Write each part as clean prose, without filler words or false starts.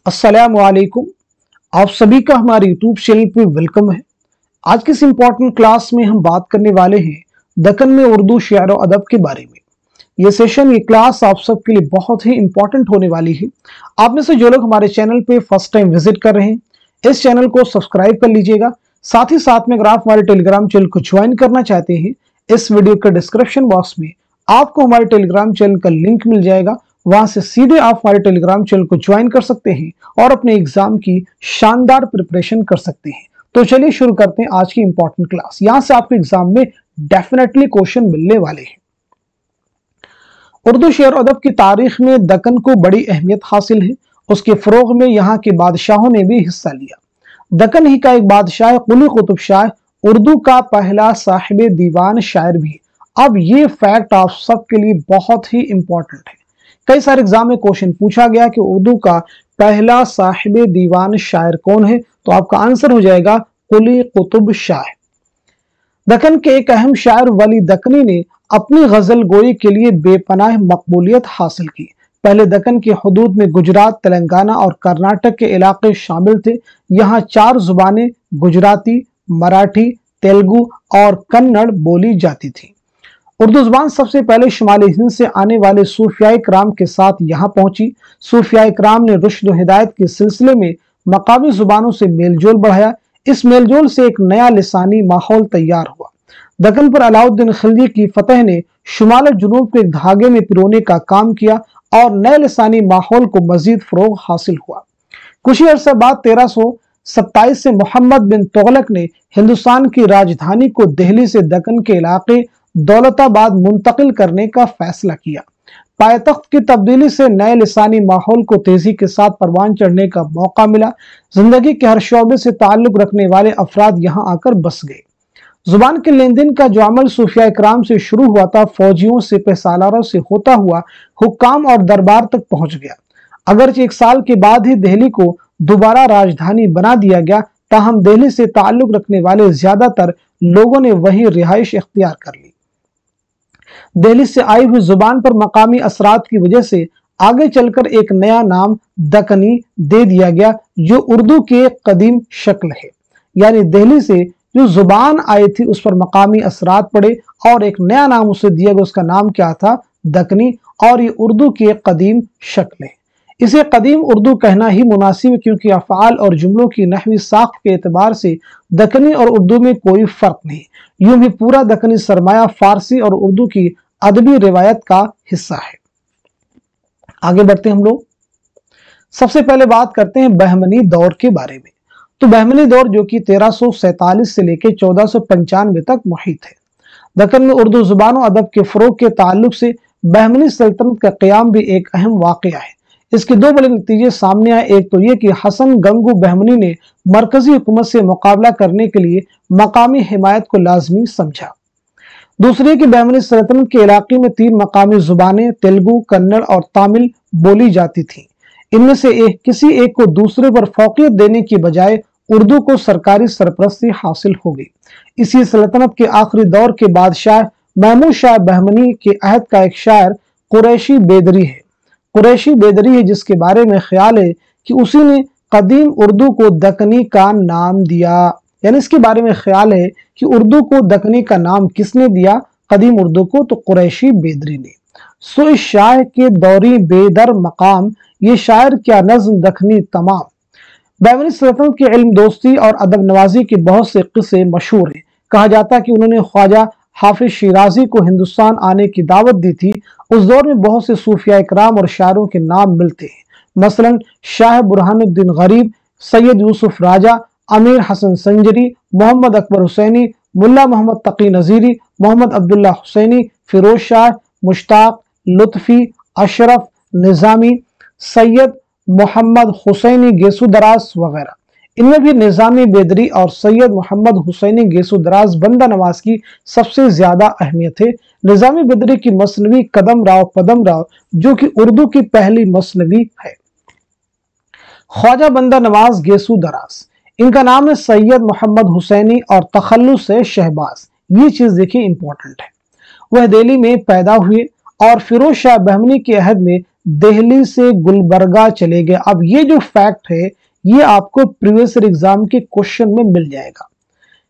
अस्सलामु अलैकुम। आप सभी का हमारे यूट्यूब चैनल पे वेलकम है। आज की इस इम्पोर्टेंट क्लास में हम बात करने वाले हैं दक्कन में उर्दू शेर और अदब के बारे में। ये क्लास आप सबके लिए बहुत ही इंपॉर्टेंट होने वाली है। आप में से जो लोग हमारे चैनल पे फर्स्ट टाइम विजिट कर रहे हैं, इस चैनल को सब्सक्राइब कर लीजिएगा। साथ ही साथ में अगर आप हमारे टेलीग्राम चैनल को ज्वाइन करना चाहते हैं, इस वीडियो के डिस्क्रिप्शन बॉक्स में आपको हमारे टेलीग्राम चैनल का लिंक मिल जाएगा। वहां से सीधे आप हमारे टेलीग्राम चैनल को ज्वाइन कर सकते हैं और अपने एग्जाम की शानदार प्रिपरेशन कर सकते हैं। तो चलिए शुरू करते हैं आज की इंपॉर्टेंट क्लास। यहां से आपको एग्जाम में डेफिनेटली क्वेश्चन मिलने वाले हैं। उर्दू शेर अदब की तारीख में दक्कन को बड़ी अहमियत हासिल है। उसके फरोग में यहाँ के बादशाहों ने भी हिस्सा लिया। दक्कन ही का एक बादशाह कुली कुतुब शाह उर्दू का पहला साहिब दीवान शायर भी। अब ये फैक्ट आप सबके लिए बहुत ही इंपॉर्टेंट है। कई सारे एग्जाम में क्वेश्चन पूछा गया कि उर्दू का पहला साहिब दीवान शायर कौन है, तो आपका आंसर हो जाएगा कुली कुतुब शाह। दक्कन के एक अहम शायर वली दक्कनी ने अपनी गजल गोई के लिए बेपनाह मकबूलियत हासिल की। पहले दक्कन की हदूद में गुजरात, तेलंगाना और कर्नाटक के इलाके शामिल थे। यहाँ 4 जुबानें गुजराती, मराठी, तेलुगु और कन्नड़ बोली जाती थी। उर्दू जुबान सबसे पहले शुमाली हिंद से आने वाले सूफियाए कराम के साथ यहाँ पहुंची। सूफियाए कराम ने रुश्द व हिदायत के सिलसिले में मकामी जुबानों से मेलजोल बढ़ाया। इस मेलजोल से एक नया लिसानी माहौल तैयार हुआ। दक्कन पर अलाउद्दीन खिलजी की फतह ने शुमाल और जुनूब को एक धागे में पिरोने का काम किया और नए लिसानी माहौल को मजीद फरोग हासिल हुआ। कुछ ही अरसा बाद 1327 से मोहम्मद बिन तुगलक ने हिंदुस्तान की राजधानी को दिल्ली से दक्कन के इलाके दौलताबाद मुंतकिल करने का फैसला किया। पायतख्त की तब्दीली से नए लिसानी माहौल को तेजी के साथ परवान चढ़ने का मौका मिला। जिंदगी के हर शोबे से ताल्लुक रखने वाले अफराद यहाँ आकर बस गए। जुबान के लेन देन का जो अमल सूफिया इकराम से शुरू हुआ था, फौजियों से पेसालारों से होता हुआ हुक्काम और दरबार तक पहुंच गया। अगरचे 1 साल के बाद ही दिल्ली को दोबारा राजधानी बना दिया गया, ताहम दिल्ली से ताल्लुक रखने वाले ज्यादातर लोगों ने वहीं रिहाइश इख्तियार कर ली। दिल्ली से आई हुई जुबान पर मकामी असरात की वजह से आगे चलकर एक नया नाम दक्कनी दे दिया गया, जो उर्दू की एक कदीम शक्ल है। यानी दिल्ली से जो जुबान आई थी उस पर मकामी असरात पड़े और एक नया नाम उसे दिया गया। उसका नाम क्या था? दक्कनी। और ये उर्दू की एक कदीम शक्ल है। इसे कदीम उर्दू कहना ही मुनासिब है, क्योंकि अफ़आल और जुमलों की नहवी साख्त के एतबार से दक्कनी और उर्दू में कोई फर्क नहीं। यूं भी पूरा दक्कनी सरमाया फारसी और उर्दू की अदबी रिवायत का हिस्सा है। आगे बढ़ते हम लोग। सबसे पहले बात करते हैं बहमनी दौर के बारे में। तो बहमनी दौर जो कि 1347 से लेकर 1495 तक मुहित है। दक्कन में उर्दू जुबान और अदब के फरोग के ताल्लुक से बहमनी सल्तनत का क़याम भी एक अहम वाक़या है। इसके 2 बड़े नतीजे सामने आए। एक तो ये कि हसन गंगू बहमनी ने मरकजी हुकूमत से मुकाबला करने के लिए मकामी हिमायत को लाजमी समझा। दूसरी कि बहमनी सल्तनत के इलाके में 3 मकामी जुबानें तेलुगु, कन्नड़ और तमिल बोली जाती थीं। इनमें से किसी एक को दूसरे पर फौकियत देने की बजाय उर्दू को सरकारी सरपरस्ती हासिल हो गई। इसी सल्तनत के आखिरी दौर के बादशाह महमूद शाह बहमनी के अहद का एक शायर कुरैशी बेदरी है। कुरैशी बेदरी है जिसके बारे में ख्याल है कि उसी ने कदीम उर्दू को दक्कनी का नाम दिया। यानी इसके बारे में ख्याल है कि उर्दू को दक्कनी का नाम किसने दिया? कदीम उर्दू को तो कुरैशी बेदरी ने। सो इस शाह के दौरी बेदर मकाम, ये शायर क्या नज़्म दक्कनी तमाम। बहमनी सल्तनत के इल्म दोस्ती और अदब नवाजी के बहुत से किस्से मशहूर हैं। कहा जाता है कि उन्होंने ख्वाजा हाफिज शिराजी को हिंदुस्तान आने की दावत दी थी। उस दौर में बहुत से सूफिया इकराम और शायरों के नाम मिलते हैं। मसलन शाह बुरहानुद्दीन गरीब, सैयद यूसुफ राजा, अमीर हसन संजरी, मोहम्मद अकबर हुसैनी, मुल्ला मोहम्मद तकी नजीरी, मोहम्मद अब्दुल्ला हुसैनी, फिरोज शाह, मुश्ताक, लुत्फी, अशरफ, निजामी, सैयद मोहम्मद हुसैनी गेसुदराज वगैरह। इनमें भी निजामी बेदरी और सैयद मोहम्मद हुसैनी गेसुदराज बंदा नवाज की सबसे ज्यादा अहमियत है। निजामी बेदरी की मसनवी कदम राव पदम राव जो कि उर्दू की पहली मसनवी है। ख्वाजा बंदा नवाज गेसुदराज, इनका नाम है सैयद मोहम्मद हुसैनी और तखल्लुस से शहबाज। ये चीज देखिए इंपॉर्टेंट है। वह दिल्ली में पैदा हुए और फिरोज शाह बहमनी के अहद में دہلی سے گلبرگہ چلے گئے. اب یہ جو فیکٹ ہے یہ آپ کو پریویس ایئر ایگزام کے کوشچن میں مل جائے گا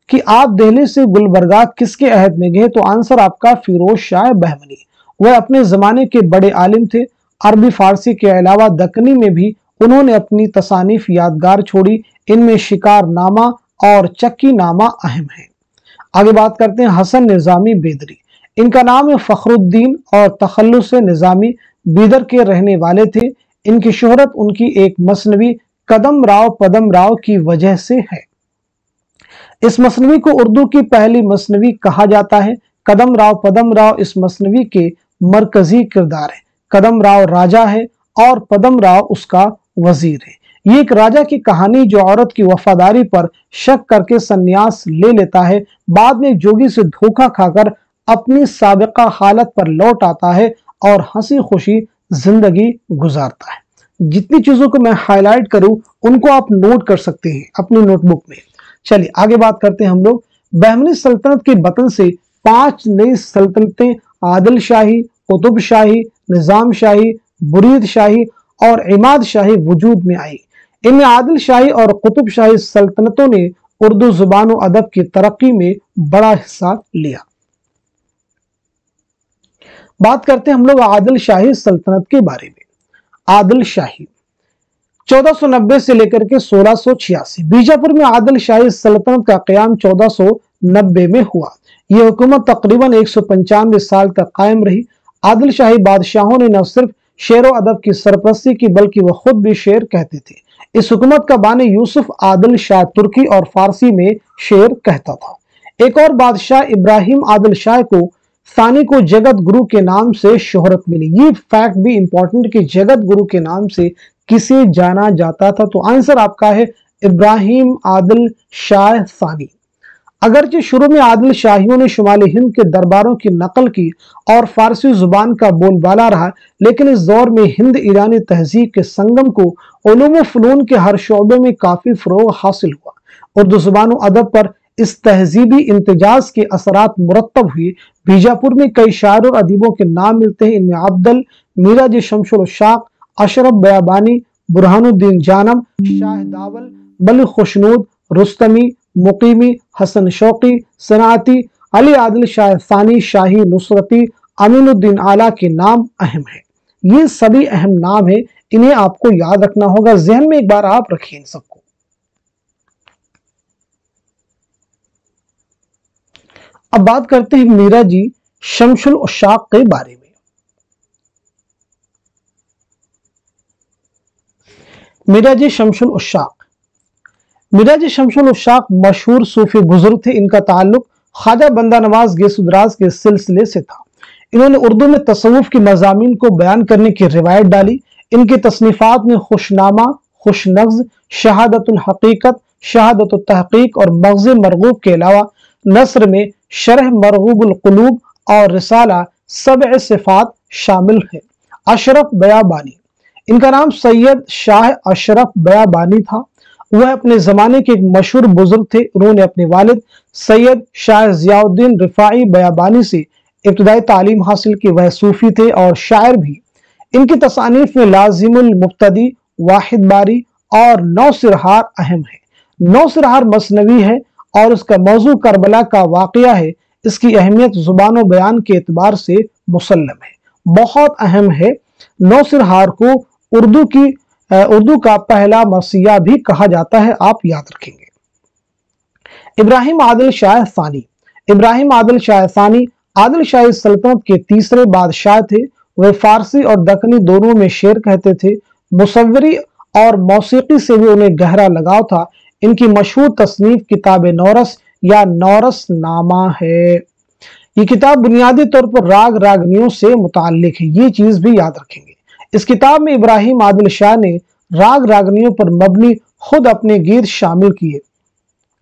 کہ آپ دہلی سے گلبرگہ کس کے عہد میں گئے. تو آنسر آپ کا فیروز شاہ بہمنی. وہ اپنے زمانے کے بڑے عالم تھے. عربی فارسی کے علاوہ دکنی میں بھی انہوں نے اپنی تصانیف یادگار چھوڑی. ان میں شکار نامہ اور چکی نامہ اہم ہیں. آگے بات کرتے ہیں حسن نظامی بیدری. ان کا نام فخر الدین اور تخلص نظامی بیدر کے رہنے والے تھے. ان کی شہرت ان کی ایک مثنوی قدم راؤ پدم راؤ کی وجہ سے ہے. اس مثنوی کو اردو کی پہلی مثنوی کہا جاتا ہے. قدم راؤ پدم راؤ اس مثنوی کے مرکزی کردار ہے. قدم راؤ راجا ہے اور پدم راؤ اس کا وزیر ہے. یہ ایک راجا کی کہانی جو عورت کی وفاداری پر شک کر کے سنیاس لے لیتا ہے. بعد میں جوگی سے دھوکہ کھا کر اپنی سابقہ حالت پر لوٹ آتا ہے اور ہنسی خوشی زندگی گزارتا ہے. جتنی چیزوں کو میں ہائی لائٹ کروں ان کو آپ نوٹ کر سکتے ہیں اپنی نوٹ بک میں. چلیے آگے بات کرتے ہیں ہم لوگ. بہمنی سلطنت کے بطن سے 5 نئی سلطنتیں عادل شاہی، قطب شاہی، نظام شاہی، برید شاہی اور عماد شاہی وجود میں آئی. ان میں عادل شاہی اور قطب شاہی سلطنتوں نے اردو زبان و ادب کی ترقی میں بڑا حصہ لیا. بات کرتے ہیں ہم لوگ عادل شاہی سلطنت کے بارے میں. عادل شاہی 1490 سے لے کر کے 1686. بیجاپور میں عادل شاہی سلطنت کا قیام 1490 میں ہوا. یہ حکومت تقریباً 195 سال تک قائم رہی. عادل شاہی بادشاہوں نے نہ صرف شعر و ادب کی سرپرستی کی بلکہ وہ خود بھی شعر کہتے تھے. اس حکومت کا بانی یوسف عادل شاہ ترکی اور فارسی میں شعر کہتا تھا. ایک اور بادشاہ ابراہیم عادل شاہ کو ثانی کو جگت گرو کے نام سے شہرت ملی. یہ فیکٹ بھی امپورٹنٹ کہ جگت گرو کے نام سے کسے جانا جاتا تھا. تو آنسر آپ کا ہے ابراہیم عادل شاہ ثانی. اگرچہ شروع میں عادل شاہیوں نے شمالی ہند کے درباروں کی نقل کی اور فارسی زبان کا بول بالا رہا، لیکن اس دور میں ہند ایرانی تہذیب کے سنگم کو علوم و فنون کے ہر شعبے میں کافی فروغ حاصل ہوا. اردو زبان و ادب پر اس تہذیبی امتزاج کے اثرات مرتب ہوئے. بیجاپور میں کئی شاعر اور ادیبوں کے نام ملتے ہیں. ان میں عبدل، میراجی شمس الاشاق، اشرف بیابانی، برہان الدین جانم، شاہ داول، ملک خوشنود، رستمی، مقیمی، حسن شوقی، صنعتی، علی عادل شاہ ثانی، شاہی نصرتی، امین الدین اعلیٰ کے نام اہم ہیں. یہ سبھی اہم نام ہیں. انہیں آپ کو یاد رکھنا ہوگا. ذہن میں ایک بار آپ رکھیں ان سب کو. اب بات کرتے ہیں میراجی شمس الاشاق کے بارے میں. میراجی شمس الاشاق. میراجی شمس الاشاق مشہور صوفی بزرگ تھے. ان کا تعلق خواجہ بندہ نواز گیسو دراز کے سلسلے سے تھا. انہوں نے اردو میں تصوف کی مضامین کو بیان کرنے کی روایت ڈالی. ان کی تصنیفات میں خوشنامہ، خوش نغز، شہادت الحقیقت، شہادت التحقیق اور مغز مرغوب کے علاوہ نثر میں شرح مرغوب القلوب اور رسالہ سبع صفات شامل ہے. اشرف بیابانی. ان کا نام سید شاہ اشرف بیابانی تھا. وہ اپنے زمانے کے ایک مشہور بزرگ تھے. انہوں نے اپنے والد سید شاہ ضیاء الدین رفاعی بیابانی سے ابتدائی تعلیم حاصل کی. وہ صوفی تھے اور شاعر بھی. ان کی تصانیف میں لازم المبتدی، واحد باری اور نو سرہار اہم ہے. نو سرہار مثنوی ہے اور اس کا موضوع کربلا کا واقعہ ہے. اس کی اہمیت زبان و بیان کے اعتبار سے مسلم ہے، بہت اہم ہے. نو سرہار کو اردو کا پہلا مرثیہ بھی کہا جاتا ہے. آپ یاد رکھیں گے. ابراہیم عادل شاہ ثانی. ابراہیم عادل شاہ ثانی عادل شاہی سلطنت کے تیسرے بادشاہ تھے. وہ فارسی اور دکنی دونوں میں شعر کہتے تھے. مصوری اور موسیقی سے بھی انہیں گہرا لگاؤ تھا. ان کی مشہور تصنیف کتاب نورس یا نورس نامہ ہے. یہ کتاب بنیادی طور پر راگ راگنیوں سے متعلق ہے. یہ چیز بھی یاد رکھیں گے. اس کتاب میں ابراہیم عادل شاہ نے راگ راگنیوں پر مبنی خود اپنے گیت شامل کیے.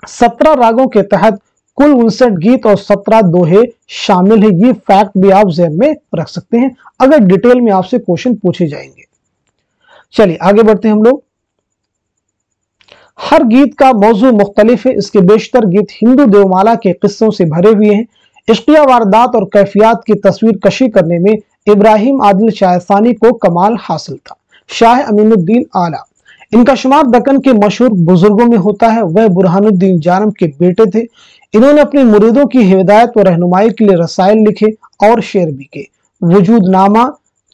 17 راگوں کے تحت کل 59 گیت اور 17 دوہے شامل ہیں. یہ فیکٹ بھی آپ ذہن میں رکھ سکتے ہیں اگر ڈیٹیل میں آپ سے کوشچن پوچھے جائیں گے. چلیے آگے بڑھتے ہیں ہم لوگ. ہر گیت کا موضوع مختلف ہے. اس کے بیشتر گیت ہندو دیومالا کے قصوں سے بھرے ہوئے ہیں. عشقیہ واردات اور کیفیات کی تصویر کشی کرنے میں ابراہیم عادل شاہ ثانی کو کمال حاصل تھا۔ شاہ امین الدین اعلیٰ، ان کا شمار دکن کے مشہور بزرگوں میں ہوتا ہے۔ وہ برہان الدین جانم کے بیٹے تھے۔ انہوں نے اپنے مریدوں کی ہدایت و رہنمائی کے لیے رسائل لکھے اور شعر بھی کے۔ وجود نامہ،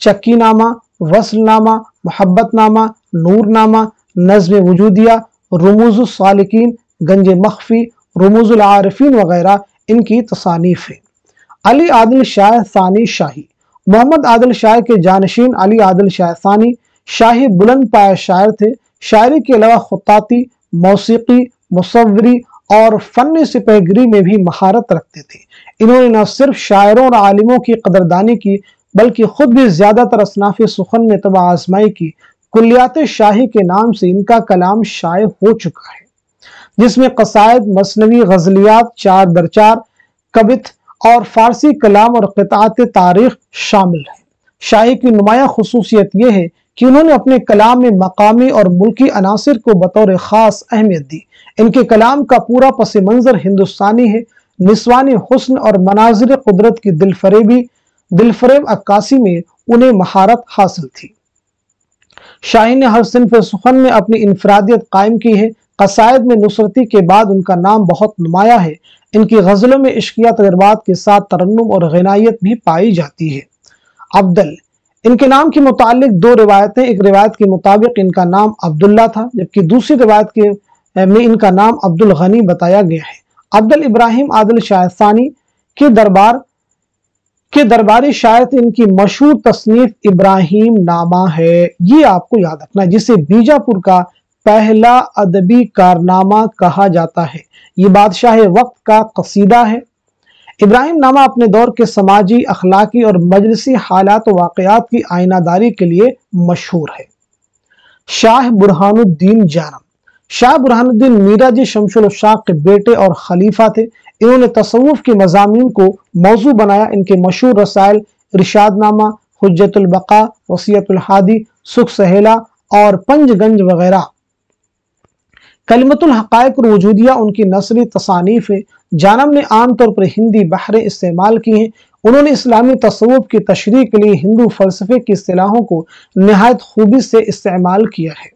چکی نامہ، وصل نامہ، محبت نامہ، نور نامہ، نظم وجودیہ، رموز السالکین، گنج مخفی، رموز العارفین وغیرہ ان کی تصانیف ہیں۔ علی عادل شاہ ثانی شاہی، محمد عادل شاہ کے جانشین علی عادل شاہ ثانی شاہی بلند پایہ شاعر تھے۔ شاعری کے علاوہ خطاطی، موسیقی، مصوری اور فن سپہ گری میں بھی مہارت رکھتے تھے۔ انہوں نے نہ صرف شاعروں اور عالموں کی قدردانی کی بلکہ خود بھی زیادہ تر اصناف سخن میں طبع آزمائی کی۔ کلیات شاہی کے نام سے ان کا کلام شائع ہو چکا ہے، جس میں قصائد، مثنوی، غزلیات، چار در چار، کبت اور فارسی کلام اور قطعات تاریخ شامل ہیں۔ شاہی کی نمایاں خصوصیت یہ ہے کہ انہوں نے اپنے کلام میں مقامی اور ملکی عناصر کو بطور خاص اہمیت دی۔ ان کے کلام کا پورا پس منظر ہندوستانی ہے۔ نسوانی حسن اور مناظر قدرت کی دلفریب عکاسی میں انہیں مہارت حاصل تھی۔ شاہی نے ہر صنف سخن میں اپنی انفرادیت قائم کی ہے۔ قصائد میں نصرتی کے بعد ان کا نام بہت نمایاں ہے۔ ان کی غزلوں میں عشقیہ تجربات کے ساتھ ترنم اور غنائیت بھی پائی جاتی ہے۔ عبدل، ان کے نام کے متعلق دو روایتیں۔ ایک روایت کے مطابق ان کا نام عبداللہ تھا، جبکہ دوسری روایت میں ان کا نام عبد الغنی بتایا گیا ہے۔ عبدل ابراہیم عادل شاہ ثانی کے درباری شاعر تھے۔ ان کی مشہور تصنیف ابراہیم نامہ ہے، یہ آپ کو یاد رکھنا، جسے بیجاپور کا پہلا ادبی کارنامہ کہا جاتا ہے۔ یہ بادشاہ وقت کا قصیدہ ہے۔ ابراہیم نامہ اپنے دور کے سماجی، اخلاقی اور مجلسی حالات و واقعات کی آئینہ داری کے لیے مشہور ہے۔ شاہ برہان الدین جانم، شاہ برہان الدین میرا جی شمس الافشاق کے بیٹے اور خلیفہ تھے۔ انہوں نے تصوف کے مضامین کو موضوع بنایا۔ ان کے مشہور رسائل ارشاد نامہ، حجت البقاء، وصیت الحادی، سکھ سہیلا اور پنج گنج وغیرہ۔ کلمت الحقائق الوجودیہ ان کی نثری تصانیف ہے۔ جانم نے عام طور پر ہندی بحریں استعمال کی ہیں۔ انہوں نے اسلامی تصوف کی تشریح کے لیے ہندو فلسفے کی اصطلاحوں کو نہایت خوبی سے استعمال کیا ہے۔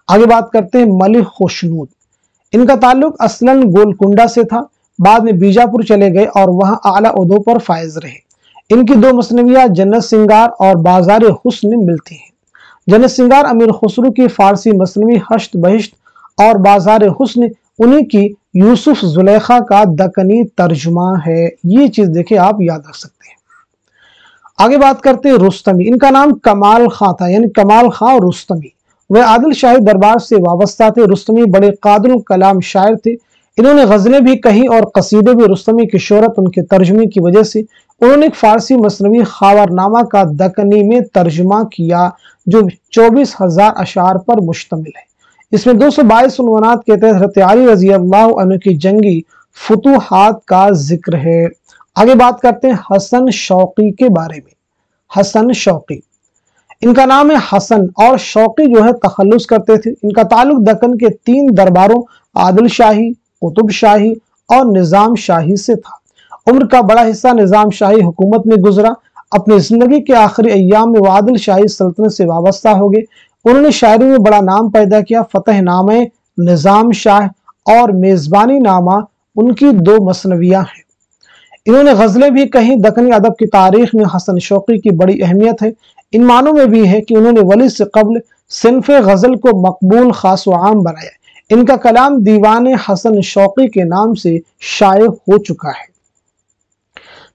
آگے بات کرتے ہیں ملک خوشنود۔ ان کا تعلق اصلاً گولکنڈہ سے تھا، بعد میں بیجاپور چلے گئے اور وہاں اعلیٰ عہدوں پر فائز رہے۔ ان کی دو مثنویات جنت سنگار اور بازار حسن ملتی ہیں۔ جنت سنگار امیر خسرو کی فارسی مثنوی ہشت بہشت اور بازار حسن انہی کی یوسف زلیخا کا دکنی ترجمہ ہے۔ یہ چیز دیکھیں، آپ یاد رکھ سکتے ہیں۔ آگے بات کرتے ہیں رستمی۔ ان کا نام کمال خاں تھا، یعنی کمال خاں رستمی۔ وہ عادل شاہی دربار سے وابستہ تھے۔ رستمی بڑے قادر الکلام شاعر تھے۔ انہوں نے غزلیں بھی کہیں اور قصیدے بھی۔ رستمی کی شہرت ان کے ترجمے کی وجہ سے۔ انہوں نے ایک فارسی مثنوی خاورنامہ کا دکنی میں ترجمہ کیا جو 24,000 اشعار پر مشتمل ہے۔ اس میں 222 عنوانات کے تحت حضرت علی رضی اللہ عنہ کی جنگی فتوحات کا ذکر ہے۔ آگے بات کرتے ہیں حسن شوقی کے بارے میں۔ حسن شوقی، ان کا نام ہے حسن اور شوقی جو ہے تخلص کرتے تھے۔ ان کا تعلق دکن کے 3 درباروں عادل شاہی، قطب شاہی اور نظام شاہی سے تھا۔ عمر کا بڑا حصہ نظام شاہی حکومت میں گزرا۔ اپنی زندگی کے آخری ایام میں وہ عادل شاہی سلطنت سے وابستہ ہو گئے۔ انہوں نے شاعری میں بڑا نام پیدا کیا۔ فتح نامہ، نظام شاہ اور میزبانی نامہ ان کی 2 مثنویاں ہیں۔ انہوں نے غزلیں بھی کہیں۔ دکنی ادب کی تاریخ میں حسن شوقی کی بڑی اہمیت ہے۔ ان معنوں میں بھی ہے کہ انہوں نے ولی سے قبل صنف غزل کو مقبول، خاص و عام بنایا۔ ان کا کلام دیوان حسن شوقی کے نام سے شائع ہو چکا ہے۔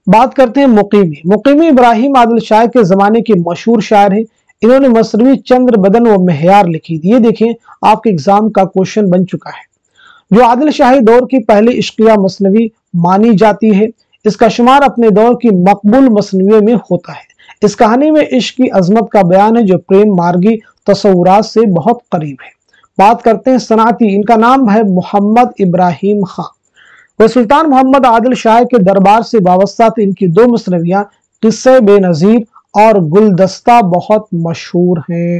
بات کرتے ہیں مقیمی۔ مقیمی ابراہیم عادل شاہ کے زمانے کے مشہور شاعر ہیں۔ انہوں نے مثنوی چندر بدن و مہیار لکھی۔ یہ دیکھیں، آپ کے اگزام کا کوشچن بن چکا ہے، جو عادل شاہی دور کی پہلی عشقیہ مثنوی مانی جاتی ہے۔ اس کا شمار اپنے دور کی مقبول مثنویوں میں ہوتا ہے۔ اس کہانی میں عشق کی عظمت کا بیان ہے جو پریم مارگی تصورات سے بہت قریب ہے۔ بات کرتے ہیں صنعتی۔ ان کا نام ہے محمد ابراہیم خاں۔ وہ سلطان محمد عادل شاہ کے دربار سے وابستہ تھے۔ ان کی 2 مثنویاں قصہ بے نظیر اور گلدستہ بہت مشہور ہیں۔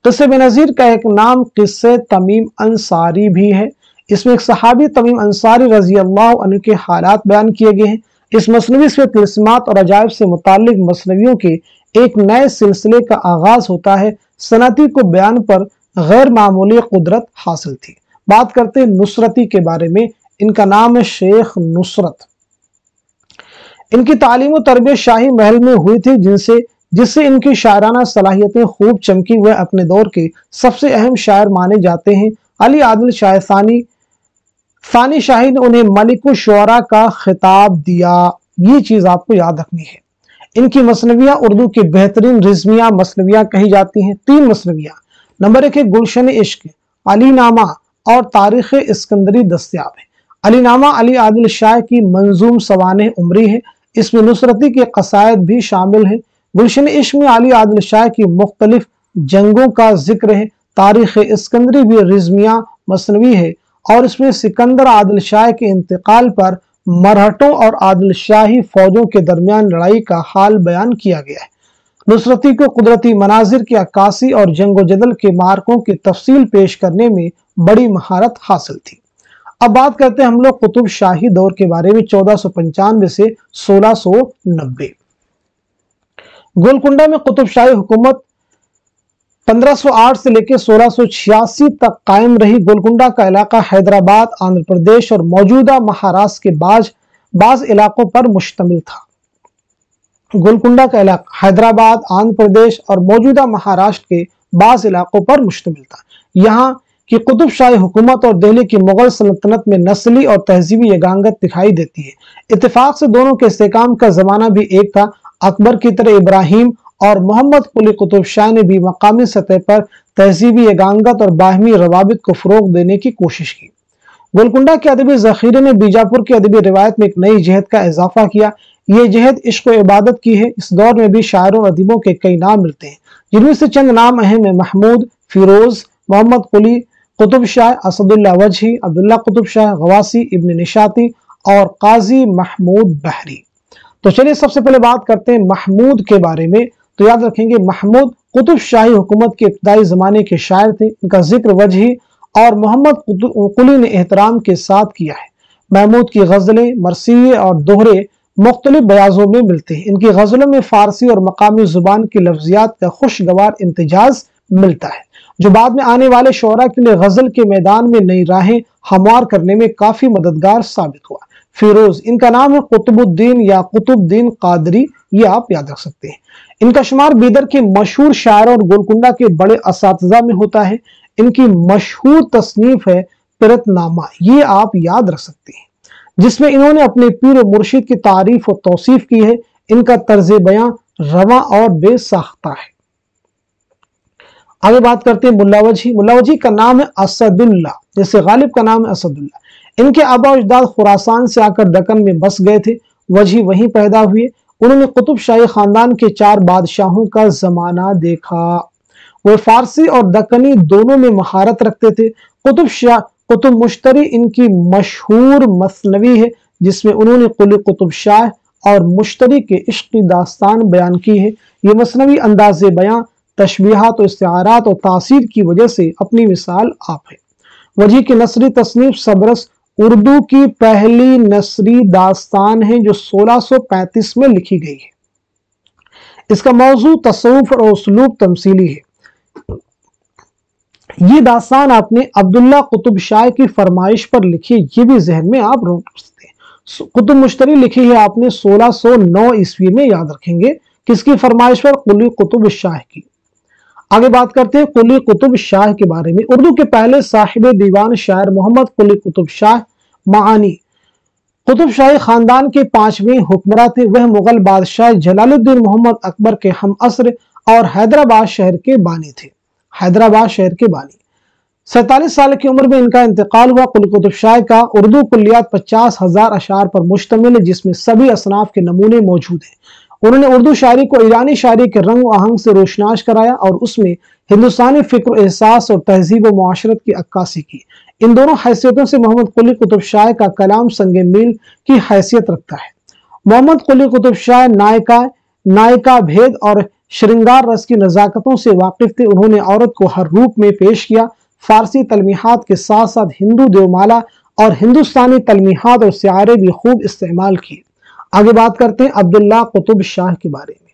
قصہ بے نظیر کا ایک نام قصہ تمیم انصاری بھی ہے۔ اس میں ایک صحابی تمیم انصاری رضی اللہ عنہ کے حالات بیان کیے گئے ہیں۔ اس مثنوی سے طلسمات اور عجائب سے متعلق مثنویوں کے एक नए सिलसिले का आगाज होता है। सनअती को बयान पर गैर मामूली कुदरत हासिल थी। बात करते हैं नुसरती के बारे में। इनका नाम है शेख नुसरत। इनकी तालीम और तरबियत शाही महल में हुई थी, जिससे इनकी शायराना सलाहियतें खूब चमकी। हुए अपने दौर के सबसे अहम शायर माने जाते हैं। अली आदिल शाह सानी शाही ने उन्हें मलिकुल शुअरा का खिताब दिया। ये चीज आपको याद रखनी है। इनकी मसनवियां उर्दू की बेहतरीन रिज़्मिया मसनवियां कही जाती हैं। 3 मसनवियां। नंबर 1 है गुलशन इश्क, अलीनामा और तारीख इस्कंदरी दस्तयाब है। अलीनामा अली आदिल शाह की मंजूम सवाने उमरी है। इसमें नुसरती के कसायद भी शामिल है। गुलशन इश्क में अली आदिल शाह की मुख्तलिफ जंगों का जिक्र है। तारीख इस्कंदरी भी रिज़्मिया मसनवी है और इसमें सिकंदर आदिल शाह के इंतकाल पर मरहटों और आदिल शाही फौजों के दरमियान लड़ाई का हाल बयान किया गया है। नुसरती को कुदरती मनाजिर की अक्कासी और जंगो जदल के मार्कों की तफसील पेश करने में बड़ी महारत हासिल थी। अब बात करते हैं हम लोग कुतुब शाही दौर के बारे में, 1495 से 1690। गोलकुंडा में कुतुब शाही हुकूमत 1508 से लेकर 1686 तक कायम रही। गोलकुंडा का इलाका हैदराबाद, आंध्र प्रदेश और मौजूदा महाराष्ट्र के बाज इलाकों पर मुश्तमिल था। गोलकुंडा का इलाका हैदराबाद, आंध्र प्रदेश और मौजूदा महाराष्ट्र के बाज इलाकों पर मुश्तमिल था। यहाँ की कुतुब शाही हुकूमत और दिल्ली की मुगल सल्तनत में नस्ली और तहजीबी यगांगत दिखाई देती है। इत्तेफाक से दोनों के इस्तेकाम का जमाना भी एक था। अकबर की तरह इब्राहिम और मोहम्मद कुली कुतुब शाह ने भी मकामी सतह पर तहजीबी यगांगत और बाहमी रवाबित को फरोग देने की कोशिश की। गोलकुंडा के अदबी जखीरे ने बीजापुर की अदबी रिवायत में एक नई जहद का इजाफा किया। ये जहद इश्क व इबादत की है। इस दौर में भी शायरों और अदीबों के कई नाम मिलते हैं, जिनमें से चंद नाम अहम है। महमूद, फिरोज, मोहम्मद कुली कुतुब शाह, असदुल्ला वजही, अब्दुल्ला कुतुब शाह, गवासी, इब्न निशाती और काजी महमूद बहरी। तो चलिए सबसे पहले बात करते हैं महमूद के बारे में। तो याद रखेंगे महमूद कुतुब शाही हुकूमत के इब्तदाई ज़माने के शायर थे। इनका जिक्र वजही और मोहम्मद कुली ने एहतराम के साथ किया है। महमूद की गज़लें, मरसिये और दोहरे मुख्तलिफ बयाजों में मिलते हैं। इनकी गज़लों में फ़ारसी और मकामी ज़ुबान की लफ्ज़ियात का खुशगवार इम्तिजाज मिलता है, जो बाद में आने वाले शोरा के लिए गज़ल के मैदान में नई राहें हमवार करने में काफ़ी मददगार साबित हुआ। फिरोज, इनका नाम है कुतुबुद्दीन या कुतुबुद्दीन कादरी, ये आप याद रख सकते हैं। इनका शुमार बीदर के मशहूर शायरों और गोलकुंडा के बड़े असातिज़ा में होता है। इनकी मशहूर तसनीफ है पिरतनामा, ये आप याद रख सकते हैं, जिसमें इन्होंने अपने पीर और मुर्शिद की तारीफ और तौसीफ की है। इनका तर्ज बयां रवा और बेसाख्ता है। आगे बात करते हैं मुल्ला वजही। मुल्ला वजही का नाम है असदुल्ला, जैसे गालिब का नाम है असदुल्ला। इनके आबा अजदाद खुरासान से आकर दक्कन में बस गए थे। वजही वहीं पैदा हुए। उन्होंने कुतुब शाही खानदान के 4 बादशाहों का जमाना देखा। वे फारसी और दक्कनी दोनों में महारत रखते थे। कुतुब मुश्तरी इनकी मशहूर मसनवी है, जिसमें उन्होंने कुली कुतुब शाह और मुश्तरी के इश्क की दास्तान बयान की है। ये मसनवी अंदाज़े बयां, तशबीहात और इस्तिआरात और तासीर की वजह से अपनी मिसाल आप है। वजही की नसरी तसनीफ सबरस उर्दू की पहली नसरी दास्तान है, जो 1635 में लिखी गई है। इसका मौजू तसव्वुफ और उसलूब तमसीली है। ये दास्तान आपने अब्दुल्ला कुतुब शाह की फरमाइश पर लिखी, ये भी जहन में आप रख सकते हैं। कुतुब मुश्तरी लिखी है आपने 1609 ईस्वी में, याद रखेंगे, किसकी फरमाइश पर? कुली कुतुब शाह की। आगे बात करते हैं कुली कुतुब शाह के बारे में। उर्दू के पहले साहिब दीवान शायर मोहम्मद कुली कुतुब शाह मानी कुतुब शाही खानदान के 5वें हुक्मरां थे। वह मुगल बादशाह जलालुद्दीन मोहम्मद अकबर के हम असर और हैदराबाद शहर के बानी थे। 47 साल की उम्र में इनका इंतकाल हुआ। कुली कुतुब शाह का उर्दू कुल्लियात 50,000 अशार पर मुश्तमिल है, जिसमें सभी असनाफ के नमूने मौजूद हैं। उन्होंने उर्दू शायरी को ईरानी शायरी के रंग व आहंग से रोशनाश कराया और उसमें हिंदुस्तानी फिक्र, एहसास और तहजीब व मुआशरत की अक्कासी की। इन दोनों हैसियतों से मोहम्मद कुली कुतुब शाह का कलाम संगे मील की हैसियत रखता है। मोहम्मद कुली कुतुब शाह नायका भेद और श्रृंगार रस की नज़ाकतों से वाकिफ थे। उन्होंने औरत को हर रूप में पेश किया। फारसी तलमीहात के साथ साथ हिंदू देवमाला और हिंदुस्तानी तलमीहात और सियारे भी खूब इस्तेमाल किए। आगे बात करते हैं अब्दुल्ला कुतुब शाह के बारे में।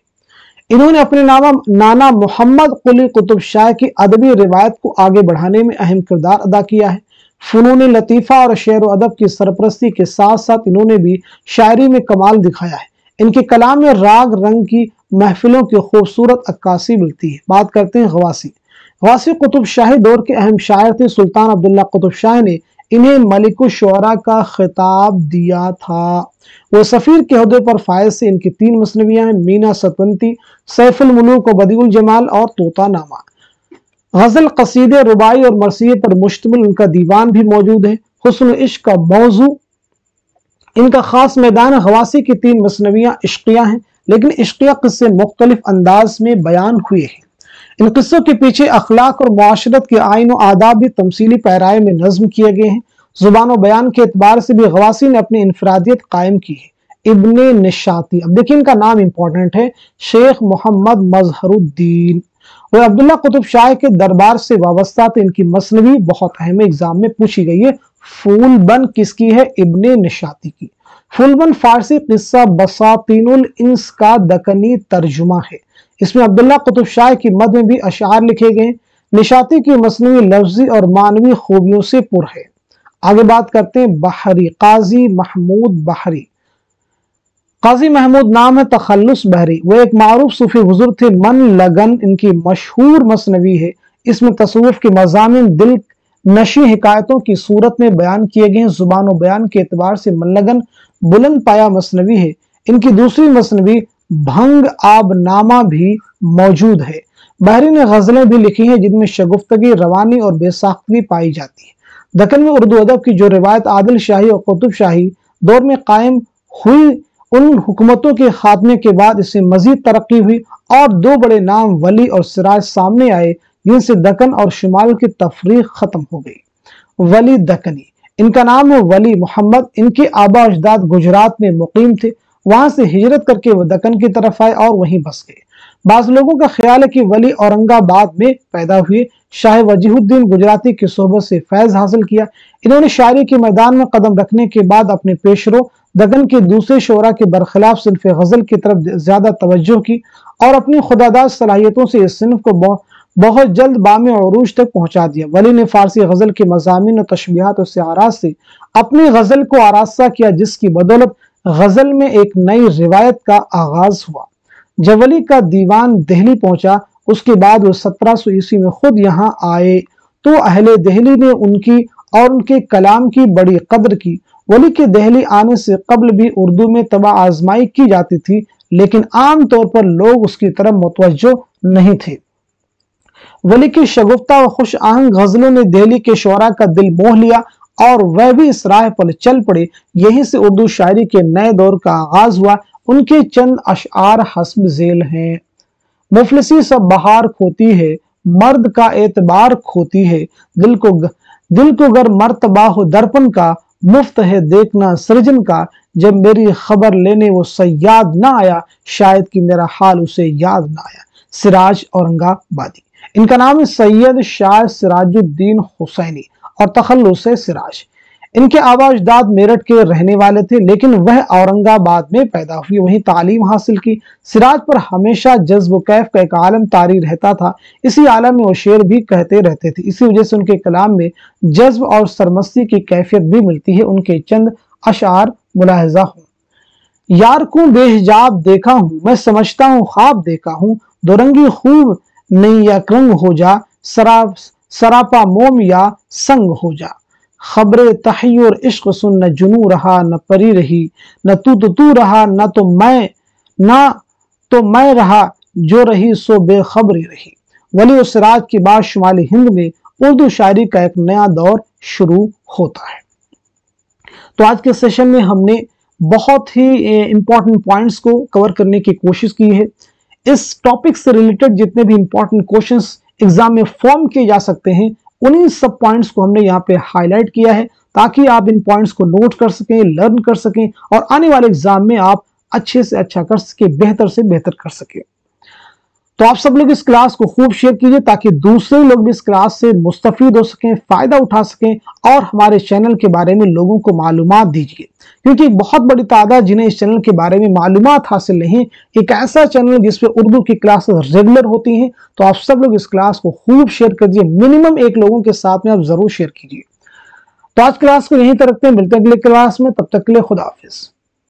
इन्होंने अपने नाना मोहम्मद कुली कुतुब शाह की अदबी रिवायत को आगे बढ़ाने में अहम किरदार अदा किया है। फनून लतीफ़ा और शेर व अदब की सरपरस्ती के साथ साथ इन्होंने भी शायरी में कमाल दिखाया है। इनके कलाम में राग रंग की महफिलों की खूबसूरत अक्कासी मिलती है। बात करते हैं गवासी। गवासी कुतुब शाही दौर के अहम शायर थे। सुल्तान अब्दुल्ला कुतुब शाह ने इन्हें मलिकुश शुअरा का खिताब दिया था। वो सफ़ीर के ओहदे पर फायज से इनकी 3 मसनवियाँ हैं, मीना सतवंती, सैफुल मुलूक व बदीउल जमाल और तोता नामा। गजल, कसीदे, रुबाई और मरसिये पर मुश्तमिल उनका दीवान भी मौजूद है। हुस्न इश्क का मौजू इनका खास मैदान है। गवासी की 3 मसनवियाँ इश्किया हैं, लेकिन इश्किया किस्से मुख्तलिफ अंदाज में बयान हुए हैं। इन किस्सों के पीछे अखलाक और मुआशरत के आइन और आदाब भी तमसीली पैराए में नज्म किए गए हैं। जुबान और बयान के एतबार से भी गवासी ने अपनी इनफरादियत कायम की है। इब्ने निशाती, अब देखिए इनका नाम इंपॉर्टेंट है, शेख मोहम्मद मजहरुद्दीन। वह अब्दुल्ला कुतुब शाह के दरबार से वाबस्ता थे। इनकी मसनवी बहुत अहम एग्जाम में पूछी गई है। फूलबन किसकी है? इब्ने निशाती की। फूलबन फारसी किस्सा बसातीनुल इंस का दकनी तर्जुमा है। इसमें अब्दुल्ला कुतुब शाह की मद में भी अशार लिखे गए। निशाती की मसनवी लफ्जी और मानवी खूबियों से पुर है। आगे बात करते हैं बहरी, काजी महमूद बहरी। काजी महमूद नाम है, तखल्लुस बहरी। वो एक मारूफ सूफी बुजुर्ग थे। मन लगन इनकी मशहूर मसनवी है। इसमें तसव्वुफ के मज़ामिन दिल नशी हिकायतों की सूरत में बयान किए गए हैं। जुबान और बयान के एतबार से मन लगन बुलंद पाया मसनवी है। इनकी दूसरी मसनवी भंग आबनामा भी मौजूद है। बहरी ने गजलें भी लिखी हैं जिनमें शगुफ्तगी, रवानी और बेसाख्तगी पाई जाती है। दक्कन में उर्दू अदब की जो रिवायत आदिल शाही और कुतुब शाही दौर में कायम हुई, उन हुकूमतों के खात्मे के बाद इससे मजीद तरक्की हुई और 2 बड़े नाम वली और सिराज सामने आए, जिनसे दक्कन और शुमाल की तफरीक खत्म हो गई। वली दक्कनी, इनका नाम है वली मोहम्मद। इनके आबा अजदाद गुजरात में मुकीम थे। वहां से हिजरत करके वो दक्कन की तरफ आए और वहीं बस गए। बाज लोगों का ख्याल है कि वली औरंगाबाद में पैदा हुए। शाह वजीहुद्दीन गुजराती की सोहबत से फैज हासिल किया। इन्होंने शायरी के मैदान में कदम रखने के बाद अपने पेशरो दक्कन के दूसरे शोरा के बरखिलाफ सिन्फ गजल की तरफ ज्यादा तवज्जो की और अपनी खुदादाद सलाहियतों से इस सिन्फ को बहुत जल्द बामे अरूज तक पहुंचा दिया। वली ने फारसी गजल के मज़ामीन और तशबीहात और सियारात से अपनी गजल को आरास्ता किया, जिसकी बदौलत गजल में एक नई रिवायत का आगाज हुआ। जब वली का दीवान दिल्ली पहुंचा, उसके बाद वो 1700 ईस्वी में खुद यहाँ आए तो अहले दिल्ली ने उनकी और उनके कलाम की बड़ी कद्र की। वली के दिल्ली आने से कबल भी उर्दू में तबा आजमाई की जाती थी, लेकिन आम तौर पर लोग उसकी तरफ मुतवज्जो नहीं थे। वली की शगुफ्ता व खुश आहंग गजलों ने दिल्ली के शोरा का दिल मोह लिया और वह भी इस राह पर चल पड़े। यहीं से उर्दू शायरी के नए दौर का आगाज हुआ। उनके चंद अशआर हस्ब झेल हैं। मुफलिसी सब बहार खोती है, मर्द का एतबार खोती है। दिल को गर मर्तबा हो दर्पण का, मुफ्त है देखना सृजन का। जब मेरी खबर लेने वो सयाद ना आया, शायद कि मेरा हाल उसे याद ना आया। सिराज औरंगाबादी, इनका नाम है सैयद शाह सिराजुद्दीन हुसैनी और तखल्लुस है सिराज। इनके आबा अजदाद मेरठ के रहने वाले थे, लेकिन वह औरंगाबाद में पैदा हुई, वहीं तालीम हासिल की। सिराज पर हमेशा जज्ब व कैफ का एक आलम तारी रहता था। इसी आलम में वो शेर भी कहते रहते थे। इसी वजह से उनके कलाम में जज्ब और सरमस्ती की कैफियत भी मिलती है। उनके चंद अशआर मुलाहजा हूँ। यार को बेहिजाब देखा हूँ, मैं समझता हूँ ख्वाब देखा हूँ। दोरंगी खूब नहीं या क्रंग हो जा, सरापा मोम या संग हो जा। खबरे तहय्युर इश्क सुन, न जुनू रहा न परी रही। न तू रहा न तो मैं रहा, जो रही सो बेखबरी रही। वली और सिराज की बात शुमाली हिंद में उर्दू शायरी का एक नया दौर शुरू होता है। तो आज के सेशन में हमने बहुत ही इंपॉर्टेंट पॉइंट्स को कवर करने की कोशिश की है। इस टॉपिक से रिलेटेड जितने भी इंपॉर्टेंट क्वेश्चंस एग्जाम में फॉर्म किए जा सकते हैं, उन्हीं सब पॉइंट्स को हमने यहाँ पे हाईलाइट किया है, ताकि आप इन पॉइंट्स को नोट कर सकें, लर्न कर सकें और आने वाले एग्जाम में आप अच्छे से अच्छा कर सके, बेहतर से बेहतर कर सके। तो आप सब लोग इस क्लास को खूब शेयर कीजिए ताकि दूसरे लोग भी इस क्लास से मुस्तफीद हो सकें, फायदा उठा सकें और हमारे चैनल के बारे में लोगों को मालूमात दीजिए, क्योंकि बहुत बड़ी तादाद जिन्हें इस चैनल के बारे में मालूमात हासिल नहीं, एक ऐसा चैनल जिसपे उर्दू की क्लासेस रेगुलर होती हैं। तो आप सब लोग इस क्लास को खूब शेयर कीजिए, मिनिमम 1 लोगों के साथ में आप जरूर शेयर कीजिए। तो आज क्लास को यहीं तक रखते हैं, मिलते हैं अगले क्लास में, तब तक के लिए खुदा हाफिज।